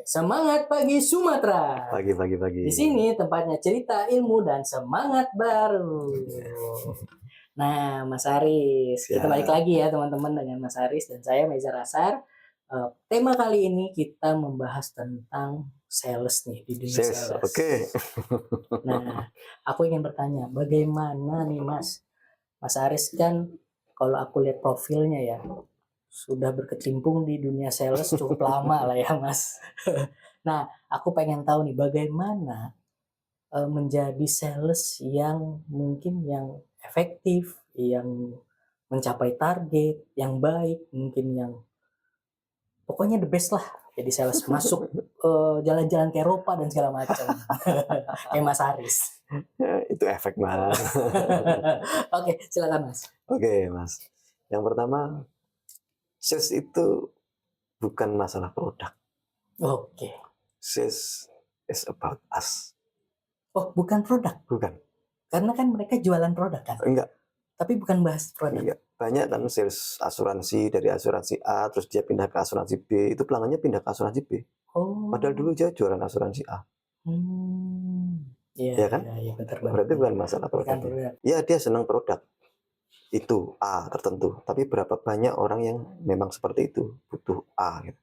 Semangat Pagi Sumatera. Pagi. Di sini tempatnya cerita ilmu dan semangat baru. Nah, Mas Aris, kita balik lagi ya teman-teman dengan Mas Aris dan saya Meza Rasar. Tema kali ini kita membahas tentang sales nih di dunia sales. Oke. Nah, aku ingin bertanya, bagaimana nih Mas Aris kan kalau aku lihat profilnya ya sudah berkecimpung di dunia sales cukup lama lah ya Mas. Nah, aku pengen tahu nih bagaimana menjadi sales yang mungkin yang efektif, yang mencapai target, yang baik, mungkin yang pokoknya the best lah jadi sales masuk jalan-jalan ke Eropa dan segala macam. Kayak Mas Aris. Itu efek, Mas. Oke, silakan Mas. Oke, Mas. Yang pertama, sales itu bukan masalah produk. Oke. Sales is about us. Oh, bukan produk? Bukan. Karena kan mereka jualan produk kan? Enggak. Tapi bukan bahas produk? Enggak. Banyak kan sales asuransi, dari asuransi A, terus dia pindah ke asuransi B, itu pelanggannya pindah ke asuransi B. Oh. Padahal dulu dia jualan asuransi A. Iya, ya kan? Iya, betul. Berarti bukan masalah produk. Ya, dia senang produk. Itu A tertentu, tapi berapa banyak orang yang memang seperti itu, butuh A gitu.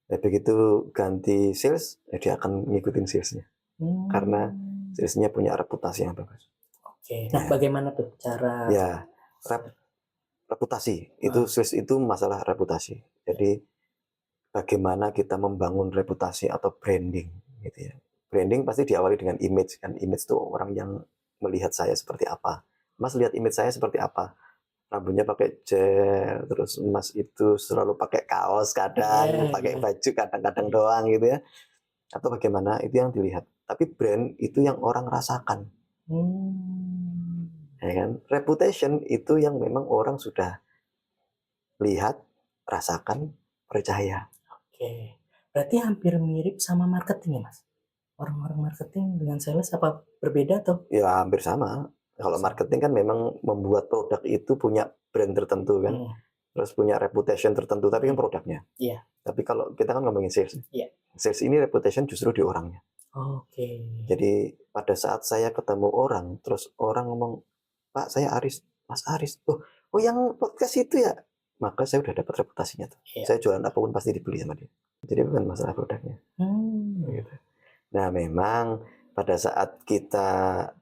Ya, begitu ganti sales, ya dia akan ngikutin salesnya karena salesnya punya reputasi yang bagus. Oke. Nah, bagaimana tuh cara? Ya, reputasi itu sales itu masalah reputasi. Jadi bagaimana kita membangun reputasi atau branding gitu ya. Branding pasti diawali dengan image kan. Image itu orang yang melihat saya seperti apa. Mas lihat image saya seperti apa? Rambutnya pakai gel, terus Mas itu selalu pakai kaos kadang, pakai baju kadang-kadang doang gitu ya. Atau bagaimana, itu yang dilihat. Tapi brand itu yang orang rasakan. Ya kan? Reputation itu yang memang orang sudah lihat, rasakan, percaya. Oke. Berarti hampir mirip sama marketing ya, Mas? Orang-orang marketing dengan sales apa berbeda atau? Ya, hampir sama. Kalau marketing kan memang membuat produk itu punya brand tertentu kan. Terus punya reputation tertentu, tapi kan produknya. Iya. Tapi kalau kita kan ngomongin sales. Iya. Sales ini reputation justru di orangnya. Oke. Jadi pada saat saya ketemu orang, terus orang ngomong, Pak saya Aris, Mas Aris, oh yang podcast itu ya, maka saya udah dapat reputasinya tuh. Iya. Saya jualan apapun pasti dibeli sama dia. Jadi bukan masalah produknya. Gitu. Nah memang pada saat kita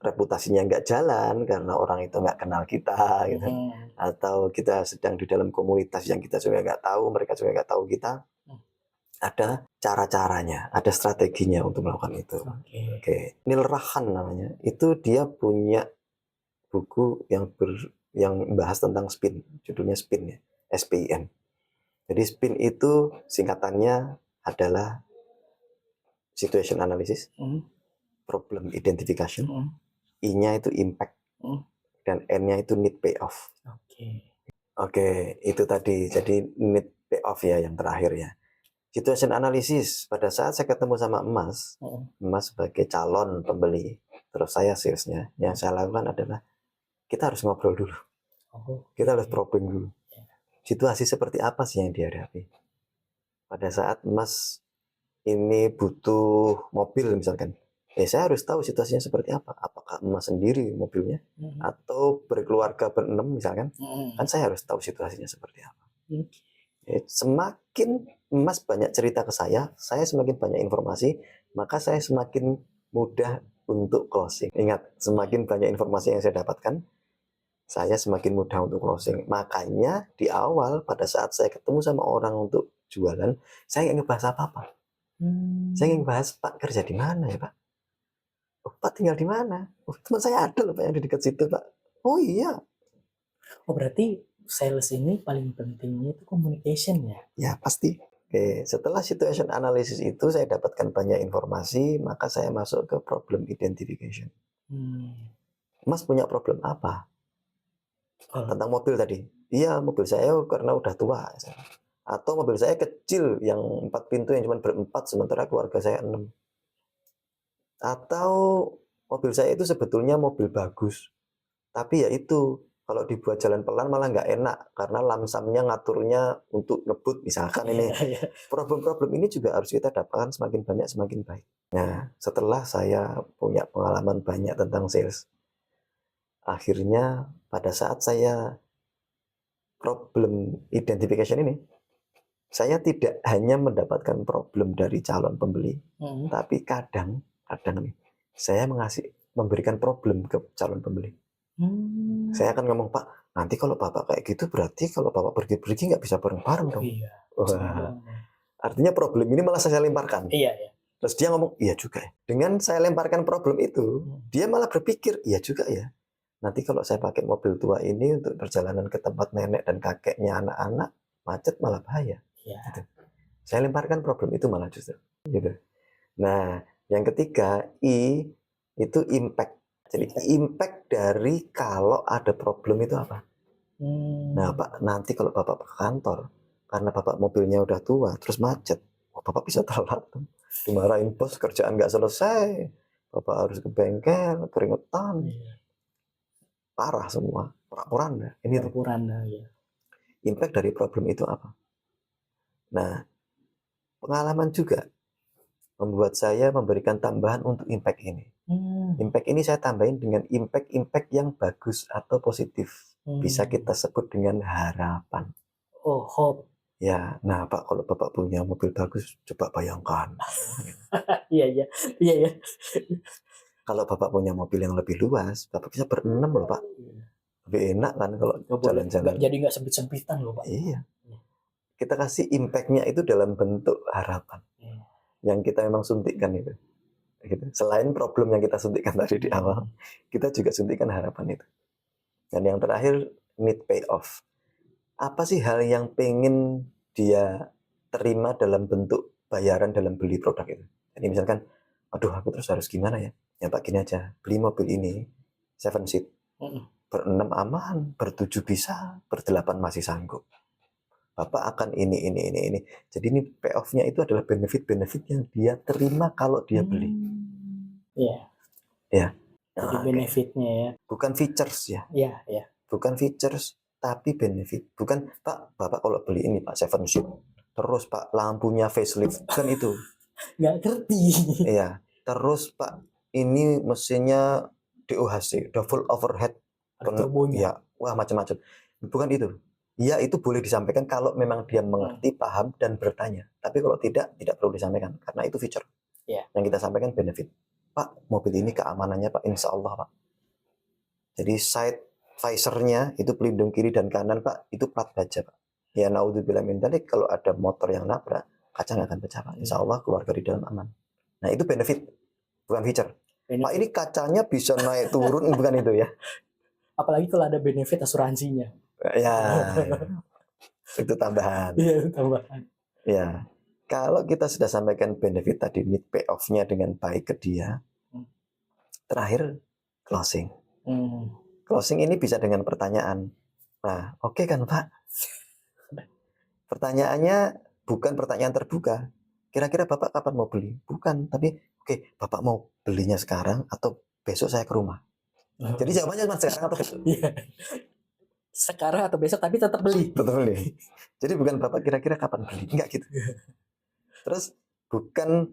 reputasinya nggak jalan karena orang itu nggak kenal kita, gitu, atau kita sedang di dalam komunitas yang kita juga nggak tahu, mereka juga nggak tahu kita, ada cara-caranya, ada strateginya untuk melakukan itu. Oke. Neil Rahan namanya. Itu dia punya buku yang bahas tentang spin. Judulnya Spin ya, SPIN. Jadi spin itu singkatannya adalah situation analysis, problem identification, I-nya itu impact, dan N-nya itu need payoff. Oke, itu tadi. Jadi need payoff ya yang terakhir ya. Situation analysis, pada saat saya ketemu sama Emas sebagai calon pembeli, terus saya salesnya, yang saya lakukan adalah kita harus ngobrol dulu. Kita harus probing dulu. Situasi seperti apa sih yang dihadapi? Pada saat Emas ini butuh mobil misalkan, saya harus tahu situasinya seperti apa. Apakah Emas sendiri mobilnya, atau berkeluarga berenam misalkan, kan saya harus tahu situasinya seperti apa. Semakin Mas banyak cerita ke saya semakin banyak informasi, maka saya semakin mudah untuk closing. Ingat, semakin banyak informasi yang saya dapatkan, saya semakin mudah untuk closing. Makanya di awal pada saat saya ketemu sama orang untuk jualan, saya nggak ngebahas apa-apa. Saya ingin bahas, Pak kerja di mana ya Pak? Pak tinggal di mana? Teman saya ada loh Pak yang di dekat situ Pak. Oh iya. Oh berarti sales ini paling pentingnya itu communication ya? Ya pasti. Oke, setelah situation analysis itu saya dapatkan banyak informasi, maka saya masuk ke problem identification. Mas punya problem apa? Tentang mobil tadi. Iya, mobil saya karena udah tua. Atau mobil saya kecil yang 4 pintu yang cuma berempat, sementara keluarga saya 6. Atau mobil saya itu sebetulnya mobil bagus, tapi ya itu Kalau dibuat jalan pelan malah nggak enak karena lamsamnya ngaturnya untuk ngebut misalkan ini. Iya. Problem-problem ini juga harus kita dapatkan semakin banyak semakin baik. Nah, setelah saya punya pengalaman banyak tentang sales, akhirnya pada saat saya problem identification ini, saya tidak hanya mendapatkan problem dari calon pembeli, tapi kadang nih, saya memberikan problem ke calon pembeli. Saya akan ngomong, Pak, nanti kalau Bapak kayak gitu berarti kalau Bapak pergi-pergi nggak bisa bareng-bareng dong. Iya. Wah, artinya problem ini malah saya lemparkan. Iya. Terus dia ngomong, iya juga ya. Dengan saya lemparkan problem itu, dia malah berpikir, iya juga ya. Nanti kalau saya pakai mobil tua ini untuk perjalanan ke tempat nenek dan kakeknya anak-anak, macet malah bahaya. Iya. Gitu. Saya lemparkan problem itu malah justru. Gitu. Nah, yang ketiga, I itu impact. Jadi impact dari kalau ada problem itu apa? Nah, Pak, nanti kalau Bapak ke kantor, karena Bapak mobilnya udah tua, terus macet, Bapak bisa telat. Dimarahin bos, kerjaan nggak selesai. Bapak harus ke bengkel, keringetan. Parah semua. Pura-puranda. Ini Pura-puranda, ya. Impact dari problem itu apa? Nah, pengalaman juga membuat saya memberikan tambahan untuk impact ini. Impact ini saya tambahin dengan impact yang bagus atau positif. Bisa kita sebut dengan harapan. Oh, hope. Ya, nah Pak, kalau Bapak punya mobil bagus, coba bayangkan. Iya. Kalau Bapak punya mobil yang lebih luas, Bapak bisa berenam loh, Pak. Lebih enak kan kalau jalan-jalan. Jadi nggak sempit-sempitan loh, Pak. Iya. Kita kasih impact-nya itu dalam bentuk harapan. Yang kita memang suntikkan itu. Gitu. Selain problem yang kita suntikkan tadi di awal, kita juga suntikkan harapan itu. Dan yang terakhir, need payoff. Apa sih hal yang pengen dia terima dalam bentuk bayaran dalam beli produk itu? Jadi misalkan, aduh aku terus harus gimana ya? Ya Pak, gini aja, beli mobil ini 7 seat, ber-6 aman, ber-7 bisa, ber-8 masih sanggup. Bapak akan ini. Jadi ini payoff-nya itu adalah benefit-benefit yang dia terima kalau dia beli. Iya. Ya. Jadi benefitnya ya. Bukan features ya. Iya. Bukan features, tapi benefit. Bukan, Pak, Bapak kalau beli ini Pak 7 seat, terus Pak lampunya facelift, kan itu. Nggak ngerti. Iya. Terus Pak, ini mesinnya DOHC, double overhead. Ya, wah macam-macam. Bukan itu. Ya, itu boleh disampaikan kalau memang dia mengerti, paham, dan bertanya. Tapi kalau tidak perlu disampaikan. Karena itu feature. Yang kita sampaikan benefit. Pak, mobil ini keamanannya Pak, insya Allah Pak. Jadi side visor-nya itu pelindung kiri dan kanan Pak, itu plat baja Pak. Ya naudzubillah min dzalik, kalau ada motor yang nabrak, kaca nggak akan pecah Pak. Insya Allah keluarga di dalam aman. Nah itu benefit, bukan feature. Pak, ini kacanya bisa naik turun, bukan itu ya. Apalagi kalau ada benefit asuransinya. Ya, itu tambahan. Iya, tambahan. Ya, kalau kita sudah sampaikan benefit tadi, need payoff-nya dengan baik ke dia, terakhir closing. Closing ini bisa dengan pertanyaan. Nah, oke kan Pak? Pertanyaannya bukan pertanyaan terbuka. Kira-kira Bapak kapan mau beli? Bukan, tapi oke, Bapak mau belinya sekarang atau besok saya ke rumah? Jadi jawabannya cuma sekarang atau besok? Sekarang atau besok, tapi tetap beli. Tetap beli. Jadi bukan Bapak kira-kira kapan beli, enggak gitu. Terus bukan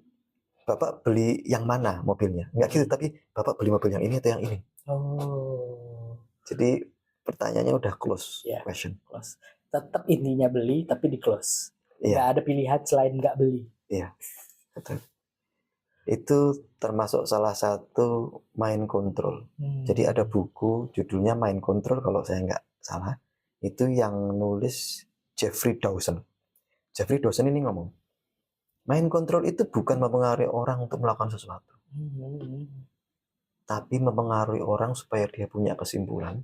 Bapak beli yang mana mobilnya, enggak gitu, tapi Bapak beli mobil yang ini atau yang ini. Jadi pertanyaannya udah close question. Close. Tetap intinya beli, tapi di close. Nggak ada pilihan selain nggak beli. Iya, betul. Itu termasuk salah satu mind control. Jadi ada buku judulnya Mind Control kalau saya nggak salah. Itu yang nulis Jeffrey Dawson. Jeffrey Dawson ini ngomong, mind control itu bukan mempengaruhi orang untuk melakukan sesuatu. Tapi mempengaruhi orang supaya dia punya kesimpulan.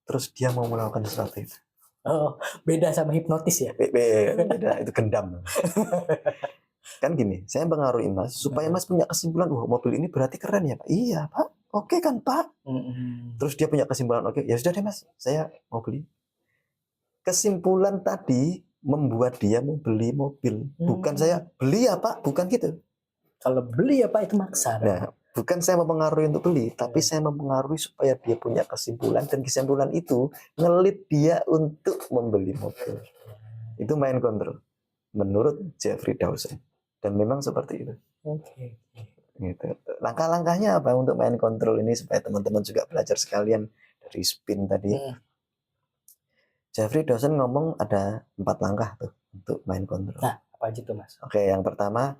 Terus dia mau melakukan sesuatu itu. Oh, beda sama hipnotis ya? Beda, itu gendam. Kan gini, saya mempengaruhi Mas supaya Mas punya kesimpulan, wah mobil ini berarti keren ya Pak. Iya Pak, oke kan Pak. Terus dia punya kesimpulan, oke ya sudah deh Mas, saya mau beli. Kesimpulan tadi membuat dia mau beli mobil, bukan saya beli ya Pak, bukan gitu. Kalau beli ya Pak itu maksa. Nah, Bukan saya mempengaruhi untuk beli, tapi saya mempengaruhi supaya dia punya kesimpulan, dan kesimpulan itu ngelit dia untuk membeli mobil. Itu mind control menurut Jeffrey Dawson. Dan memang seperti itu. Oke. Gitu. Langkah-langkahnya apa untuk mind control ini supaya teman-teman juga belajar sekalian dari spin tadi. Jeffrey Dawson ngomong ada 4 langkah tuh untuk mind control. Nah, apa aja tuh Mas? Oke, yang pertama,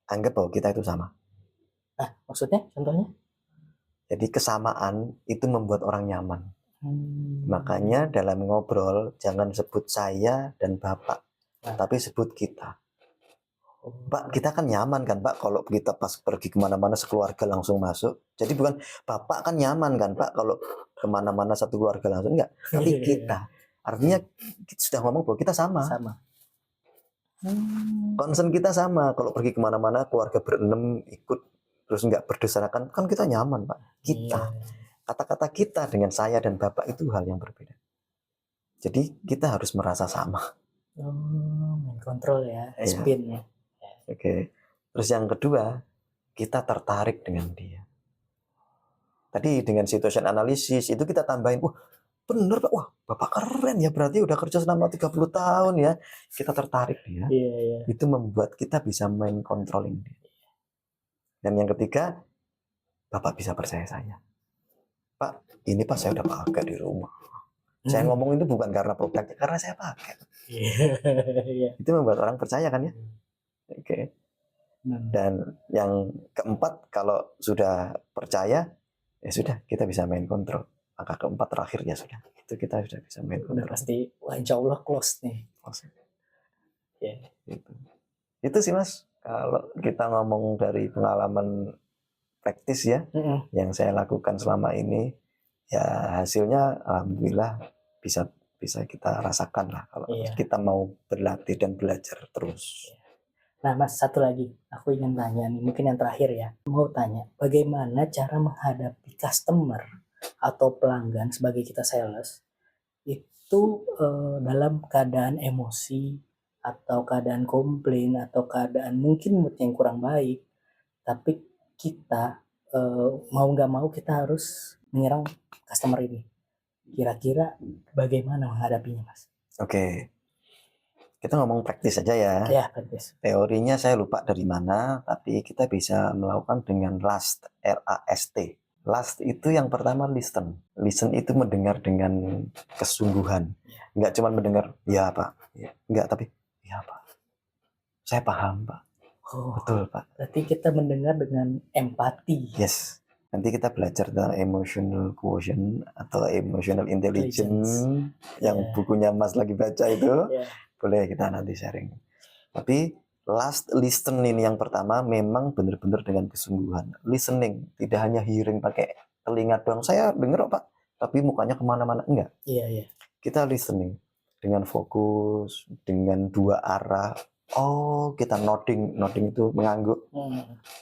anggap bahwa kita itu sama. Nah, maksudnya contohnya? Jadi kesamaan itu membuat orang nyaman. Makanya dalam ngobrol jangan sebut saya dan Bapak, tapi sebut kita. Pak, kita kan nyaman kan Pak kalau kita pas pergi kemana-mana sekeluarga langsung masuk. Jadi bukan Bapak kan nyaman kan Pak kalau kemana-mana satu keluarga langsung, enggak. Tapi kita. Artinya kita sudah ngomong bahwa kita sama. Concern kita sama. Kalau pergi kemana-mana keluarga berenam ikut terus nggak berdasarkan, kan kita nyaman Pak. Kita. Kata-kata kita dengan saya dan Bapak itu hal yang berbeda. Jadi kita harus merasa sama. Mind control ya, spin ya. Oke. Terus yang kedua, kita tertarik dengan dia. Tadi dengan situation analysis itu kita tambahin, wah bener Pak, wah Bapak keren ya, berarti udah kerja selama 30 tahun ya. Kita tertarik dia. Itu membuat kita bisa main controlling dia. Dan yang ketiga, Bapak bisa percaya saya. Pak, ini Pak saya udah pakai di rumah. Saya ngomong itu bukan karena produknya, karena saya pakai. Itu membuat orang percaya kan ya. Oke. Dan yang keempat, kalau sudah percaya, ya sudah kita bisa main kontrol. Angka keempat terakhir ya sudah. Itu kita sudah bisa main kontrol. Udah pasti, wah insya Allah close nih. Itu sih Mas. Kalau kita ngomong dari pengalaman praktis ya, yang saya lakukan selama ini, ya hasilnya alhamdulillah bisa kita rasakan lah kalau kita mau berlatih dan belajar terus. Nah Mas, satu lagi aku ingin tanya nih, mungkin yang terakhir ya. Mau tanya, bagaimana cara menghadapi customer atau pelanggan sebagai kita sales itu dalam keadaan emosi atau keadaan komplain atau keadaan mungkin mood yang kurang baik, tapi kita mau nggak mau kita harus menyerang customer ini. Kira-kira bagaimana menghadapinya Mas? Oke. Kita ngomong praktis aja ya. Ya, praktis. Teorinya saya lupa dari mana, tapi kita bisa melakukan dengan LAST, LAST. LAST itu yang pertama listen. Listen itu mendengar dengan kesungguhan. Enggak cuma mendengar, ya Pak. Enggak, tapi ya Pak. Saya paham Pak. Betul Pak. Berarti kita mendengar dengan empati. Yes. Nanti kita belajar tentang emotional quotient atau emotional intelligence yang bukunya Mas lagi baca itu. Boleh kita nanti sharing. Tapi last listen ini yang pertama memang benar-benar dengan kesungguhan. Listening, tidak hanya hearing pakai telinga doang. Saya dengar Pak, tapi mukanya kemana-mana. Enggak. Kita listening dengan fokus, dengan dua arah. Oh, kita nodding. Nodding itu mengangguk.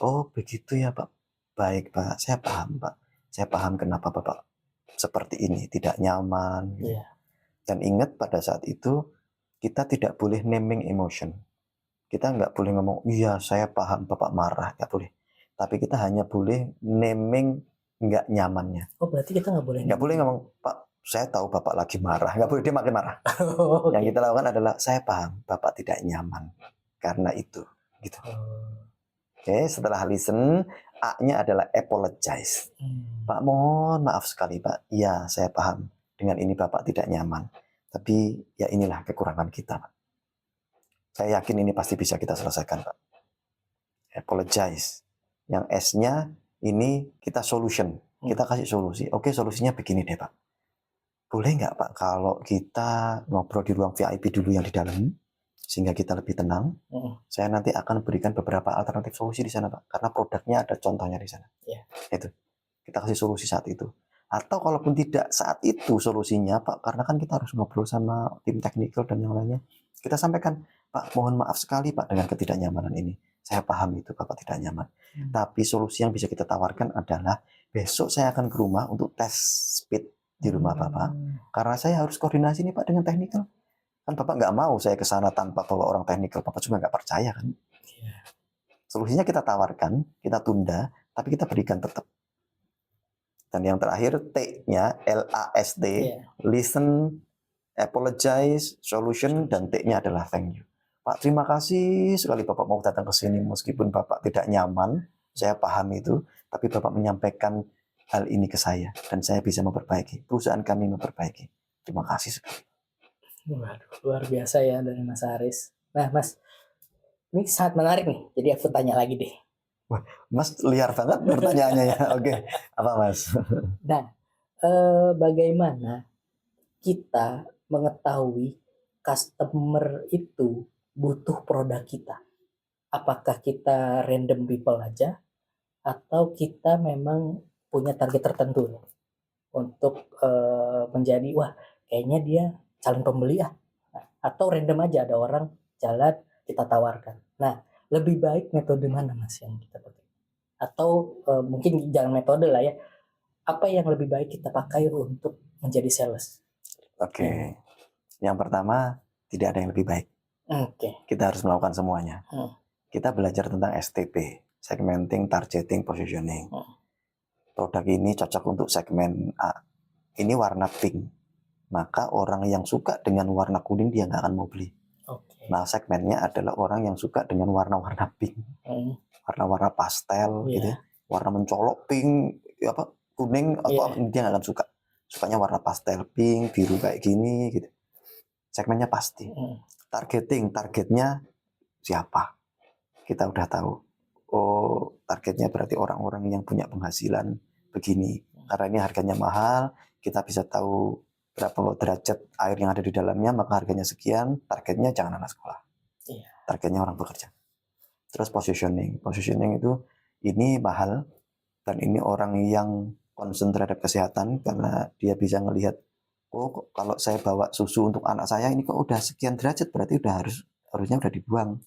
Oh, begitu ya Pak. Baik Pak, saya paham Pak. Saya paham kenapa Bapak seperti ini, tidak nyaman. Dan ingat pada saat itu, kita tidak boleh naming emotion. Kita nggak boleh ngomong, iya saya paham Bapak marah, nggak boleh. Tapi kita hanya boleh naming nggak nyamannya. Oh berarti kita nggak boleh? Nggak boleh ngomong, Pak saya tahu Bapak lagi marah. Nggak boleh, dia makin marah. Yang kita lakukan adalah, saya paham Bapak tidak nyaman karena itu. Gitu. Oke, setelah listen, A-nya adalah apologize. Pak mohon maaf sekali Pak. Iya saya paham. Dengan ini Bapak tidak nyaman. Tapi ya inilah kekurangan kita Pak. Saya yakin ini pasti bisa kita selesaikan Pak. Apologize. Yang S-nya ini kita solution. Kita kasih solusi. Oke solusinya begini deh Pak. Boleh nggak Pak kalau kita ngobrol di ruang VIP dulu yang di dalam? Sehingga kita lebih tenang. Saya nanti akan berikan beberapa alternatif solusi di sana Pak. Karena produknya ada contohnya di sana. Itu. Kita kasih solusi saat itu. Atau kalaupun tidak saat itu solusinya Pak, karena kan kita harus ngobrol sama tim teknikal dan yang lainnya. Kita sampaikan, Pak mohon maaf sekali Pak dengan ketidaknyamanan ini. Saya paham itu Bapak tidak nyaman. Tapi solusi yang bisa kita tawarkan adalah besok saya akan ke rumah untuk tes speed di rumah Bapak. Karena saya harus koordinasi nih Pak dengan teknikal. Kan Bapak nggak mau saya ke sana tanpa bawa orang teknikal. Bapak juga nggak percaya kan. Solusinya kita tawarkan, kita tunda. tapi kita berikan tetap. Dan yang terakhir T-nya LAST, Iya. listen, apologize, solution, dan T-nya adalah thank you. Pak, terima kasih sekali Bapak mau datang ke sini meskipun Bapak tidak nyaman, saya paham itu, tapi Bapak menyampaikan hal ini ke saya dan saya bisa memperbaiki. Perusahaan kami memperbaiki. Terima kasih sekali. Waduh, luar biasa ya dari Mas Aris. Nah, Mas, ini sangat menarik nih. Jadi aku tanya lagi deh. Mas liar banget pertanyaannya ya. Oke, apa Mas? Nah, bagaimana kita mengetahui customer itu butuh produk kita? Apakah kita random people aja atau kita memang punya target tertentu nih untuk menjadi wah kayaknya dia calon pembeli ah. Nah, atau random aja ada orang jalan kita tawarkan. Nah, lebih baik metode mana Mas yang kita pakai? Atau mungkin jangan metode lah ya. Apa yang lebih baik kita pakai untuk menjadi sales? Oke. Yang pertama, tidak ada yang lebih baik. Oke. Kita harus melakukan semuanya. Hmm. Kita belajar tentang STP, segmenting, targeting, positioning. Produk ini cocok untuk segmen A. Ini warna pink. Maka orang yang suka dengan warna kuning dia nggak akan mau beli. Oke. Nah, segmennya adalah orang yang suka dengan warna-warna pink. Warna-warna pastel gitu ya. Warna mencolok pink, apa kuning atau dia nggak akan suka. Sukanya warna pastel, pink, biru kayak gini gitu. Segmennya pasti. Targetnya siapa? Kita udah tahu. Oh, targetnya berarti orang-orang yang punya penghasilan begini. Karena ini harganya mahal, kita bisa tahu berapa derajat air yang ada di dalamnya, maka harganya sekian. Targetnya jangan anak sekolah. Targetnya orang bekerja. Terus positioning itu ini mahal dan ini orang yang concern terhadap kesehatan karena dia bisa ngelihat oh kalau saya bawa susu untuk anak saya ini kok udah sekian derajat berarti harusnya udah dibuang.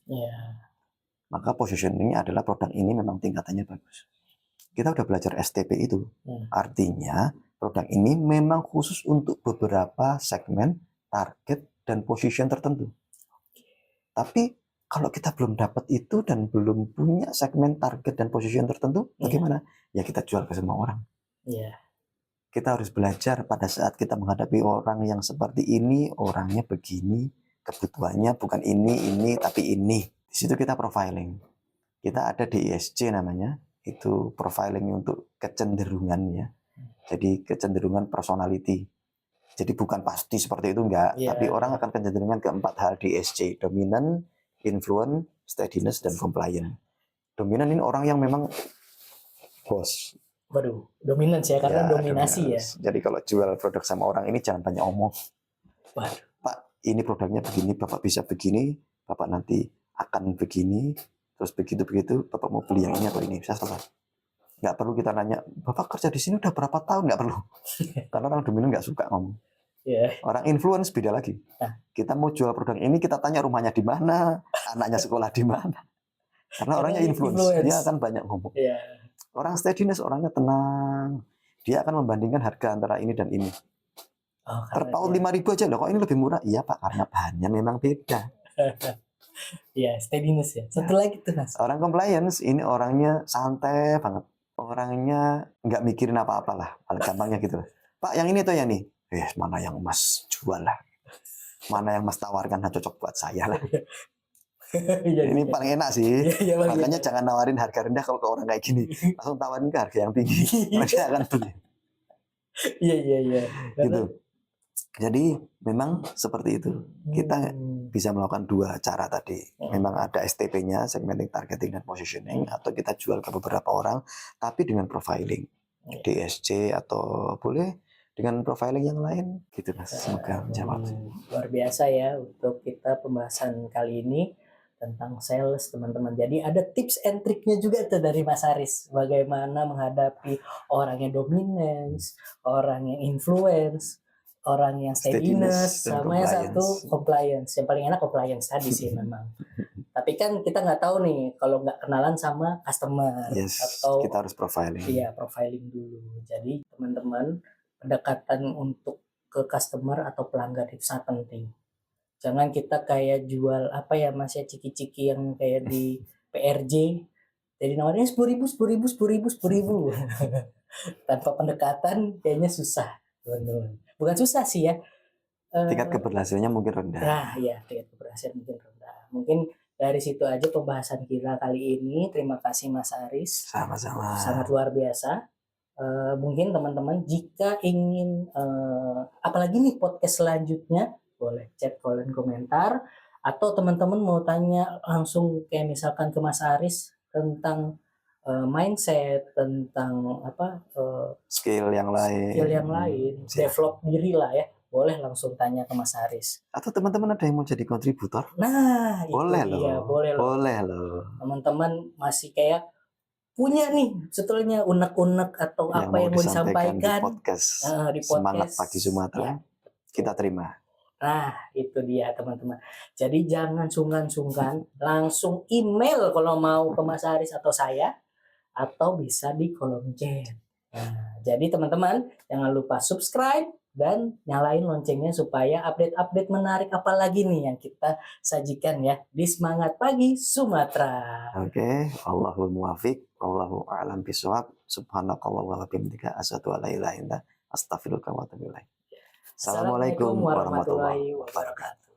Maka positioning adalah produk ini memang tingkatannya bagus. Kita udah belajar STP itu. Artinya produk ini memang khusus untuk beberapa segmen, target dan position tertentu. Tapi kalau kita belum dapat itu dan belum punya segmen, target dan position tertentu, bagaimana? Ya kita jual ke semua orang. Kita harus belajar pada saat kita menghadapi orang yang seperti ini, orangnya begini, kebutuhannya bukan ini, tapi ini. Di situ kita profiling. Kita ada di ISC namanya, itu profiling untuk kecenderungan ya. Jadi kecenderungan personality. Jadi bukan pasti seperti itu enggak, tapi orang akan kecenderungan ke 4 hal di ISC, dominant, influence, steadiness dan compliant. Dominan ini orang yang memang bos. Waduh, dominan ya karena dominasi ya. Jadi kalau jual produk sama orang ini jangan banyak omong. Waduh. Pak, ini produknya begini, Bapak bisa begini, Bapak nanti akan begini, terus begitu, Bapak mau beli yang ini atau ini, saya selesai. Nggak perlu kita nanya, Bapak kerja di sini udah berapa tahun, nggak perlu. Karena orang dominan nggak suka ngomong. Orang influence beda lagi. Kita mau jual produk ini, kita tanya rumahnya di mana, anaknya sekolah di mana. Karena orangnya influence, dia akan banyak ngomong. Orang steadiness, orangnya tenang. Dia akan membandingkan harga antara ini dan ini. Terpaut 5.000 aja loh, kok ini lebih murah? Iya Pak, karena bahannya memang beda. Iya, steadiness ya. Satu lagi tuh Mas. Orang compliance ini orangnya santai banget. Orangnya nggak mikirin apa-apalah. Gampangnya gitu. Pak, yang ini tuh yang ini. Mana yang Mas jual lah. Mana yang Mas tawarkan cocok buat saya lah. Ini paling enak sih. Makanya jangan nawarin harga rendah kalau ke orang kayak gini. Langsung tawarin ke harga yang tinggi. Karena dia akan beli. Iya. Gitu. Jadi memang seperti itu. Kita bisa melakukan 2 cara tadi. Memang ada STP-nya, segmenting, targeting, dan positioning. Atau kita jual ke beberapa orang, tapi dengan profiling. DSC atau boleh dengan profiling yang lain. Gitu Mas, semoga menjawab. Luar biasa ya untuk kita pembahasan kali ini tentang sales teman-teman. Jadi ada tips and triknya juga tuh dari Mas Aris. Bagaimana menghadapi orang yang dominance, orang yang influence, orang yang steadiness, sama yang satu compliance. Yang paling enak compliance tadi sih memang. Tapi kan kita nggak tahu nih kalau nggak kenalan sama customer atau kita harus profiling. Iya, profiling dulu. Jadi teman-teman pendekatan untuk ke customer atau pelanggan itu sangat penting. Jangan kita kayak jual apa ya Mas ya ciki-ciki yang kayak di PRJ Jadi nawarnya 10.000, 10.000, 10.000, 10.000. Tanpa pendekatan kayaknya susah, teman-teman. Bukan susah sih ya. Tingkat keberhasilannya mungkin rendah. Nah, ya tingkat keberhasilan mungkin rendah. Mungkin dari situ aja pembahasan kita kali ini. Terima kasih Mas Aris. Sama-sama. Sangat luar biasa. Mungkin teman-teman jika ingin apalagi nih podcast selanjutnya, boleh chat, kolom komentar, atau teman-teman mau tanya langsung kayak misalkan ke Mas Aris tentang mindset, tentang skill yang lain, develop diri lah ya, boleh langsung tanya ke Mas Aris. Atau teman-teman ada yang mau jadi kontributor? Nah, boleh itu dia, loh. boleh loh. Teman-teman masih kayak punya nih sebetulnya unek-unek atau yang apa yang mau disampaikan di podcast, Semangat Pagi Sumatera, ya. Kita terima. Nah, itu dia teman-teman. Jadi jangan sungkan-sungkan, langsung email kalau mau ke Mas Aris atau saya, atau bisa di kolom chat. Nah, jadi teman-teman jangan lupa subscribe dan nyalain loncengnya supaya update-update menarik apa lagi nih yang kita sajikan ya di Semangat Pagi Sumatera. Oke, Allahul muwafiq, Allahu a'lam bishawab. Subhanakallah wa bihamdika asyhadu an la ilaha illa anta astaghfiruka wa atubu ilaik. Assalamualaikum warahmatullahi wabarakatuh.